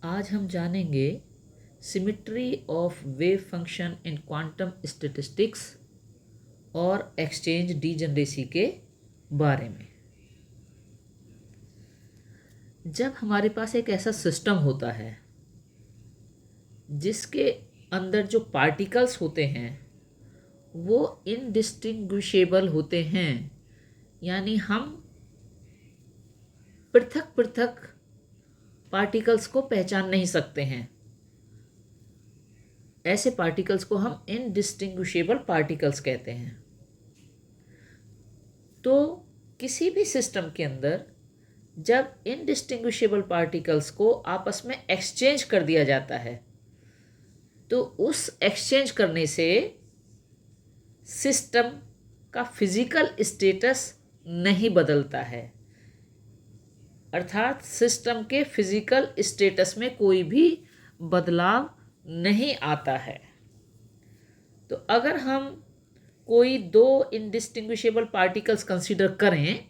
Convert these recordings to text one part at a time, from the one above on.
आज हम जानेंगे symmetry of wave function in quantum statistics और एक्सचेंज डीजनरेसी के बारे में। जब हमारे पास एक ऐसा सिस्टम होता है जिसके अंदर जो पार्टिकल्स होते हैं वो इनडिस्टिंग्विशेबल होते हैं, यानी हम पृथक पृथक पार्टिकल्स को पहचान नहीं सकते हैं, ऐसे पार्टिकल्स को हम इनडिस्टिंग्विशेबल पार्टिकल्स कहते हैं। तो किसी भी सिस्टम के अंदर जब इनडिस्टिंग्विशेबल पार्टिकल्स को आपस में एक्सचेंज कर दिया जाता है तो उस एक्सचेंज करने से सिस्टम का फिजिकल स्टेटस नहीं बदलता है, अर्थात सिस्टम के फिजिकल स्टेटस में कोई भी बदलाव नहीं आता है। तो अगर हम कोई दो इनडिस्टिंग्विशेबल पार्टिकल्स कंसीडर करें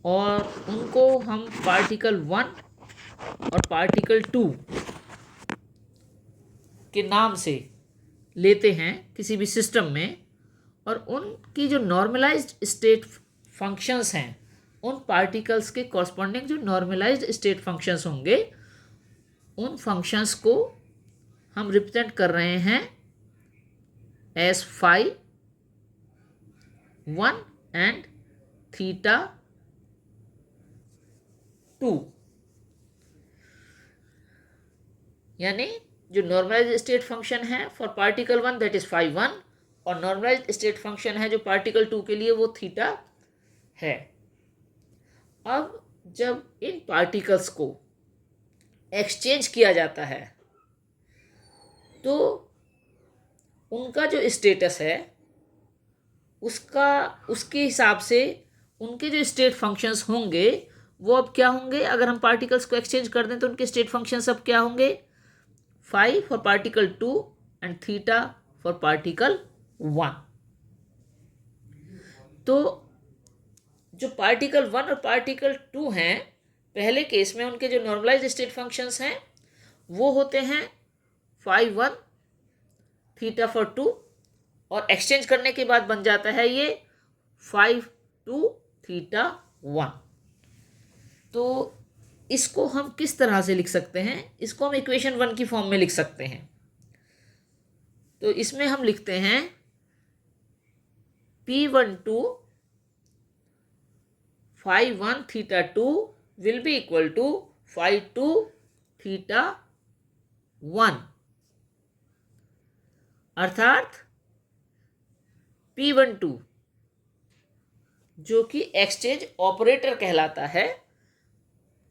और उनको हम पार्टिकल 1 और पार्टिकल 2 के नाम से लेते हैं किसी भी सिस्टम में, और उनकी जो नॉर्मलाइज्ड स्टेट फंक्शंस हैं उन पार्टिकल्स के कॉरस्पॉन्डिंग जो नॉर्मलाइज्ड स्टेट फंक्शंस होंगे उन फंक्शंस को हम रिप्रेजेंट कर रहे हैं एज फाई 1 एंड थीटा 2, यानी जो नॉर्मलाइज्ड स्टेट फंक्शन है for particle 1 that is phi 1 और नॉर्मलाइज्ड स्टेट फंक्शन है जो पार्टिकल 2 के लिए वो थीटा है। अब जब इन पार्टिकल्स को एक्सचेंज किया जाता है तो उनका जो स्टेटस है उसके हिसाब से उनके जो स्टेट फंक्शंस होंगे वो अब क्या होंगे। अगर हम पार्टिकल्स को एक्सचेंज कर दें तो उनके स्टेट फंक्शंस अब क्या होंगे, phi for particle 2 and theta for particle 1। तो जो पार्टिकल 1 और पार्टिकल 2 हैं, पहले केस में उनके जो नॉर्मलाइज्ड स्टेट फंक्शंस हैं वो होते हैं फाई 1 थीटा फॉर 2, और एक्सचेंज करने के बाद बन जाता है ये फाई 2 थीटा 1। तो इसको हम किस तरह से लिख सकते हैं, इसको हम इक्वेशन 1 की फॉर्म में लिख सकते हैं। तो इसमें हम लिखते हैं P12 phi 1 theta 2 will be equal to phi 2 theta 1, अर्थात P12 जो कि एक्सचेंज ऑपरेटर कहलाता है।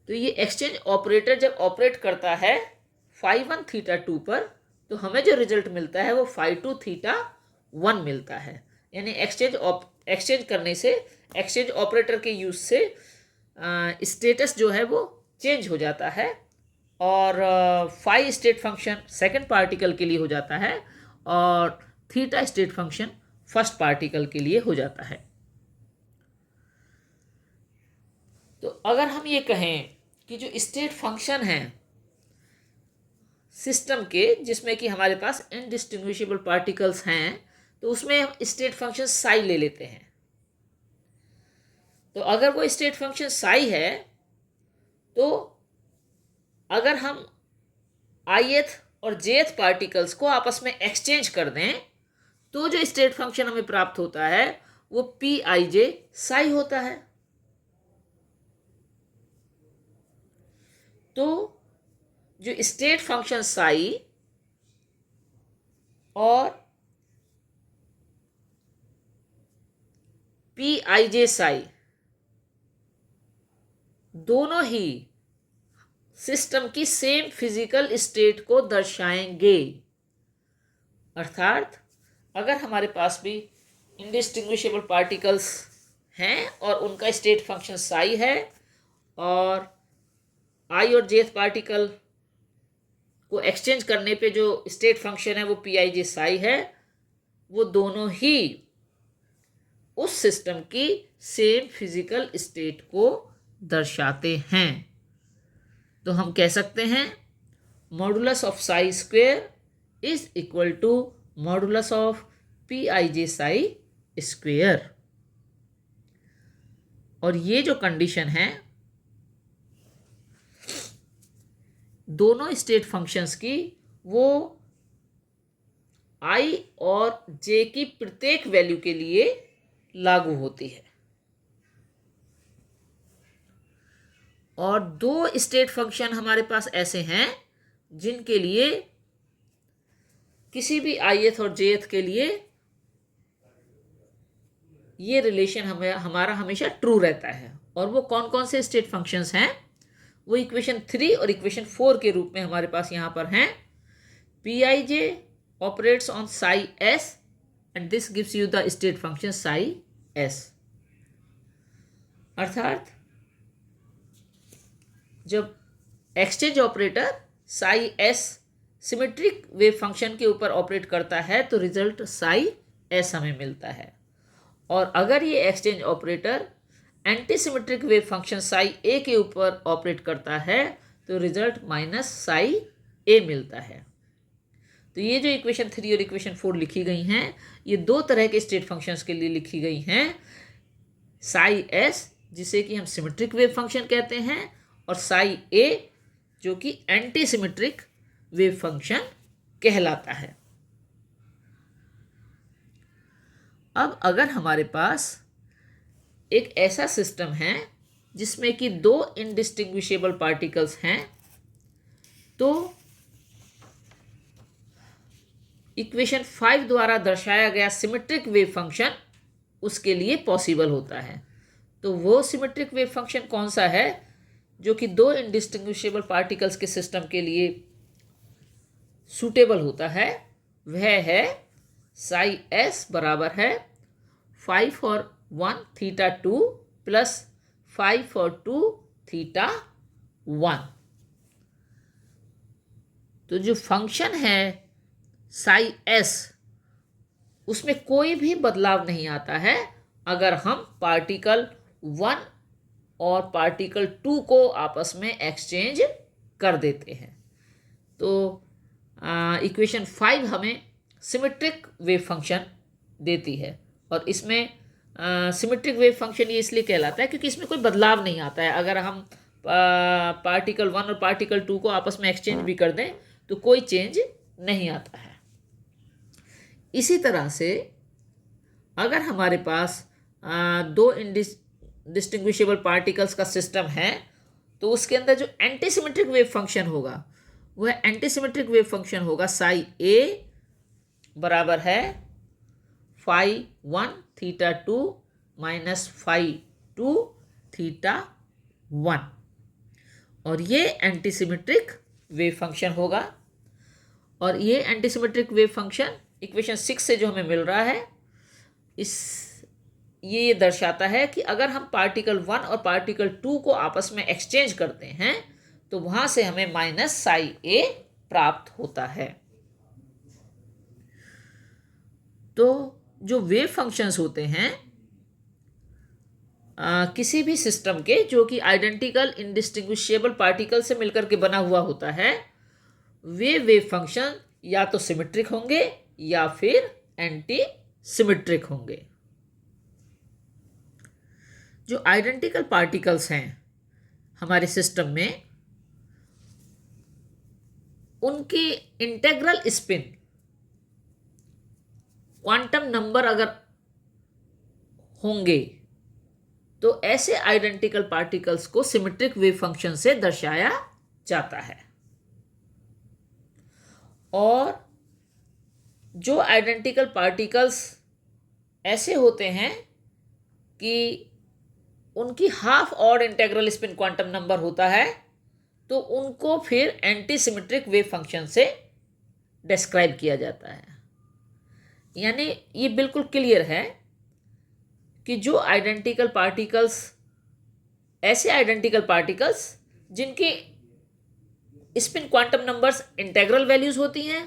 तो ये एक्सचेंज ऑपरेटर जब ऑपरेट करता है फाई 1 थीटा 2 पर तो हमें जो रिजल्ट मिलता है वो फाई 2 थीटा 1 मिलता है, यानी एक्सचेंज करने से एक्सचेंज ऑपरेटर के यूज से स्टेटस जो है वो चेंज हो जाता है और phi state function second particle के लिए हो जाता है और theta state function first particle के लिए हो जाता है। तो अगर हम ये कहें कि जो स्टेट फंक्शन है सिस्टम के जिसमें कि हमारे पास इनडिस्टिंग्विशेबल पार्टिकल्स हैं तो उसमें हम स्टेट फंक्शन साई ले लेते हैं। तो अगर वो स्टेट फंक्शन साई है तो अगर हम ith और jth पार्टिकल्स को आपस में एक्सचेंज कर दें तो जो स्टेट फंक्शन हमें प्राप्त होता है वो Pij साई होता है। तो जो स्टेट फंक्शन साई और Pij साई दोनों ही सिस्टम की सेम फिजिकल स्टेट को दर्शाएंगे, अर्थात अगर हमारे पास भी इनडिस्टिंग्विशेबल पार्टिकल्स हैं और उनका स्टेट फंक्शन साई है और आई और जेथ पार्टिकल को एक्सचेंज करने पे जो स्टेट फंक्शन है वो Pij साई है, वो दोनों ही उस सिस्टम की सेम फिजिकल स्टेट को दर्शाते हैं। तो हम कह सकते हैं modulus of psi square is equal to modulus of P I J psi square. और ये जो कंडीशन है दोनों स्टेट फंक्शंस की, वो i और j की प्रत्येक वैल्यू के लिए लागू होती है। और दो स्टेट फंक्शन हमारे पास ऐसे हैं जिनके लिए किसी भी ith और jth के लिए ये रिलेशन हमारा हमेशा ट्रू रहता है। और वो कौन कौन से स्टेट फंक्शंस हैं, वो इक्वेशन 3 और इक्वेशन 4 के रूप में हमारे पास यहाँ पर हैं। P I J operates on psi s and this gives you the state function psi s। अर्थात जब exchange operator psi s symmetric wave function के ऊपर ऑपरेट करता है तो रिजल्ट psi s हमें मिलता है। और अगर ये exchange operator anti symmetric wave function psi a के ऊपर ऑपरेट करता है तो रिजल्ट माइनस psi a मिलता है। तो ये जो इक्वेशन 3 और इक्वेशन 4 लिखी गई हैं, ये दो तरह के स्टेट फंक्शंस के लिए लिखी गई हैं। साई एस जिसे कि हम सिमेट्रिक वेव फंक्शन कहते हैं, और साई ए जो कि एंटी सिमेट्रिक वेव फंक्शन कहलाता है। अब अगर हमारे पास एक ऐसा सिस्टम है जिसमें कि दो इनडिस्टिंग्विशेबल पार्टिकल्स हैं, तो इक्वेशन 5 द्वारा दर्शाया गया सिमेट्रिक वेव फंक्शन उसके लिए पॉसिबल होता है। तो वो सिमेट्रिक वेव फंक्शन कौन सा है जो कि दो इनडिस्टिंग्विशेबल पार्टिकल्स के सिस्टम के लिए सूटेबल होता है, वह है साई एस बराबर है 5 for 1 theta 2 plus 5 for 2 theta 1। तो जो फंक्शन है साई एस उसमें कोई भी बदलाव नहीं आता है अगर हम पार्टिकल 1 और पार्टिकल 2 को आपस में एक्सचेंज कर देते हैं। तो इक्वेशन 5 हमें सिमेट्रिक वेव फंक्शन देती है। और इसमें सिमेट्रिक वेव फंक्शन ये इसलिए कहलाता है क्योंकि इसमें कोई बदलाव नहीं आता है। अगर हम पार्टिकल 1 और पार्टिकल 2 को आपस में एक्सचेंज भी कर दें तो कोई चेंज नहीं आता है। इसी तरह से अगर हमारे पास दो डिस्टिंग्विशेबल पार्टिकल्स का सिस्टम है तो उसके अंदर जो एंटीसिमेट्रिक वेव फंक्शन होगा वह एंटीसिमेट्रिक वेव फंक्शन होगा साई ए बराबर है phi 1 theta 2 minus phi 2 theta 1। और ये एंटीसिमेट्रिक वेव फंक्शन होगा। और ये एंटीसिमेट्रिक वेव फंक्शन इक्वेशन 6 से जो हमें मिल रहा है, ये दर्शाता है कि अगर हम पार्टिकल 1 और पार्टिकल 2 को आपस में एक्सचेंज करते हैं तो वहां से हमें माइनस साई ए प्राप्त होता है। तो जो वेव फंक्शंस होते हैं किसी भी सिस्टम के जो कि आइडेंटिकल इनडिस्टिंग्विशेबल पार्टिकल से मिलकर के बना हुआ होता है, वे वेव फंक्शन या तो सिमेट्रिक होंगे या फिर एंटी सिमेट्रिक होंगे। जो आइडेंटिकल पार्टिकल्स हैं हमारे सिस्टम में, उनकी इंटेग्रल स्पिन क्वांटम नंबर अगर होंगे तो ऐसे आइडेंटिकल पार्टिकल्स को सिमेट्रिक वेव फंक्शन से दर्शाया जाता है। और जो आइडेंटिकल पार्टिकल्स ऐसे होते हैं कि उनकी half odd integral spin quantum number होता है, तो उनको फिर एंटी सिमेट्रिक वेव फंक्शन से डिस्क्राइब किया जाता है। यानी ये बिल्कुल क्लियर है कि जो आइडेंटिकल पार्टिकल्स, ऐसे आइडेंटिकल पार्टिकल्स जिनकी spin quantum numbers integral values होती हैं,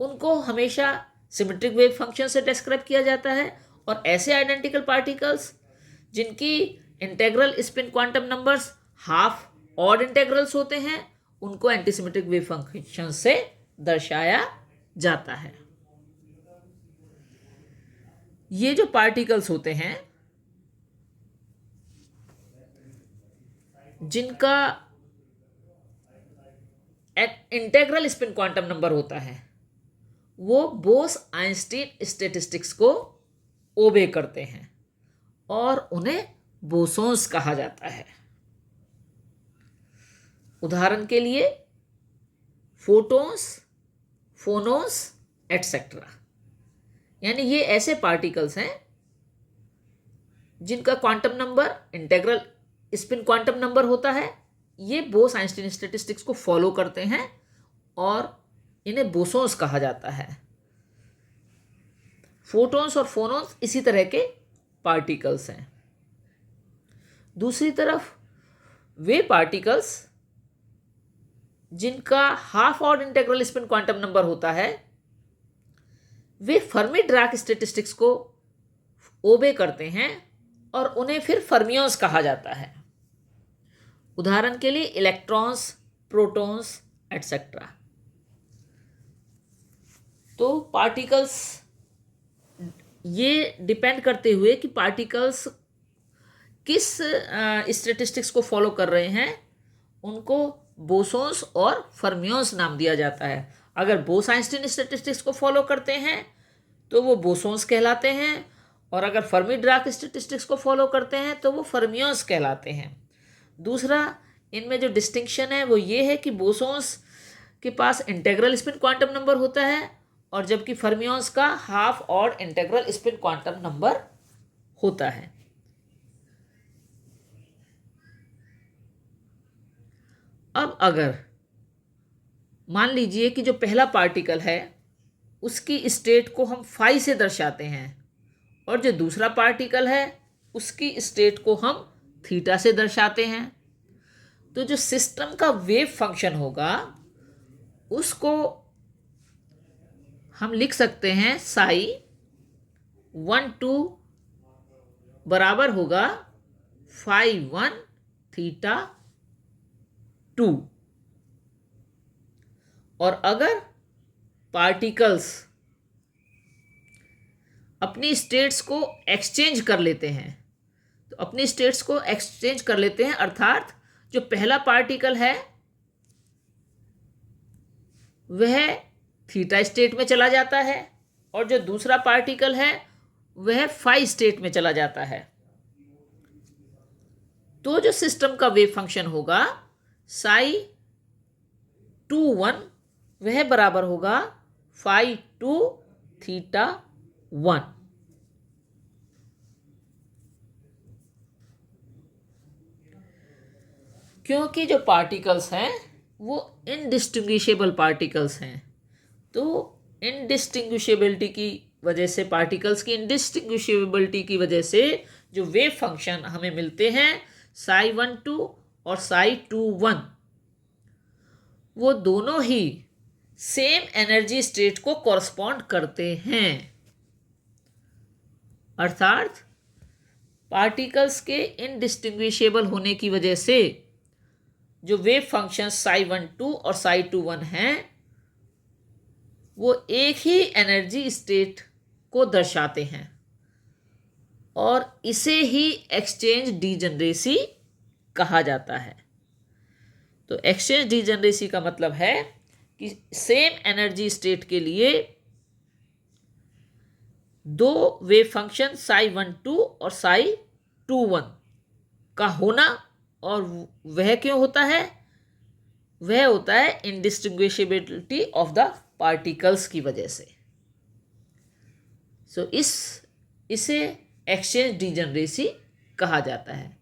उनको हमेशा सिमेट्रिक वेव फंक्शन से डिस्क्राइब किया जाता है। और ऐसे आइडेंटिकल पार्टिकल्स जिनकी integral spin quantum numbers half odd integrals होते हैं, उनको एंटीसिमेट्रिक वेव फंक्शन से दर्शाया जाता है। ये जो पार्टिकल्स होते हैं जिनका इंटीग्रल स्पिन क्वांटम नंबर होता है वो बोस-आइंस्टीन स्टैटिस्टिक्स को ओबे करते हैं और उन्हें बोसोन्स कहा जाता है। उदाहरण के लिए फोटॉन्स, फोनॉन्स एटसेट्रा, यानी ये ऐसे पार्टिकल्स हैं जिनका quantum number integral spin quantum number होता है। ये बोस-आइंस्टीन स्टैटिस्टिक्स को फॉलो करते हैं और इन्हें बोसोन्स कहा जाता है। फोटॉन्स और फोनॉन्स इसी तरह के पार्टिकल्स हैं। दूसरी तरफ वे पार्टिकल्स जिनका half odd integral spin quantum number होता है वे फर्मी डिराक स्टैटिस्टिक्स को ओबे करते हैं और उन्हें फिर फर्मियंस कहा जाता है। उदाहरण के लिए इलेक्ट्रॉन्स, प्रोटॉन्स एटसेट्रा। तो पार्टिकल्स ये डिपेंड करते हुए कि पार्टिकल्स किस स्टैटिस्टिक्स को फॉलो कर रहे हैं उनको बोसोन्स और फर्मियंस नाम दिया जाता है। अगर बोस-आइंस्टीन स्टैटिस्टिक्स को फॉलो करते हैं तो वो बोसोन्स कहलाते हैं और अगर फर्मी डिराक स्टैटिस्टिक्स को फॉलो करते हैं तो वो फर्मियंस कहलाते हैं। दूसरा इनमें जो डिस्टिंक्शन है वो ये है कि बोसोन्स के पास इंटीग्रल स्पिन क्वांटम नंबर होता है और जबकि फर्मियंस का half odd integral spin quantum number होता है। अब अगर मान लीजिए कि जो पहला पार्टिकल है उसकी स्टेट को हम फाई से दर्शाते हैं और जो दूसरा पार्टिकल है उसकी स्टेट को हम थीटा से दर्शाते हैं, तो जो सिस्टम का वेव फंक्शन होगा उसको हम लिख सकते हैं साई 1 2 बराबर होगा फाई 1 थीटा 2। और अगर पार्टिकल्स अपनी स्टेट्स को एक्सचेंज कर लेते हैं तो अपनी स्टेट्स को एक्सचेंज कर लेते हैं अर्थात जो पहला पार्टिकल है वह थीटा स्टेट में चला जाता है और जो दूसरा पार्टिकल है वह फाई स्टेट में चला जाता है, तो जो सिस्टम का वेव फंक्शन होगा साई 2 1 वह बराबर होगा फाई 2 थीटा 1। क्योंकि जो पार्टिकल्स हैं वो इनडिस्टिंग्विशेबल पार्टिकल्स हैं, तो इनडिस्टिंग्विशेबिलिटी की वजह से, पार्टिकल्स की इनडिस्टिंग्विशेबिलिटी की वजह से जो वेव फंक्शन हमें मिलते हैं साई 1 2 और साई 2 1 वो दोनों ही सेम एनर्जी स्टेट को कॉरस्पॉन्ड करते हैं। अर्थात पार्टिकल्स के इनडिस्टिंग्विशेबल होने की वजह से जो वेव फंक्शन साई 1 2 और साई 2 1 हैं वो एक ही एनर्जी स्टेट को दर्शाते हैं और इसे ही एक्सचेंज डीजनरेसी कहा जाता है। तो एक्सचेंज डीजनरेसी का मतलब है कि सेम एनर्जी स्टेट के लिए दो वेव फंक्शन साई 1 2 और साई 2 1 का होना, और वह क्यों होता है? वह होता है इनडिस्टिंग्विशेबिलिटी ऑफ द पार्टिकल्स की वजह से। इसे एक्सचेंज डीजनरेसी कहा जाता है।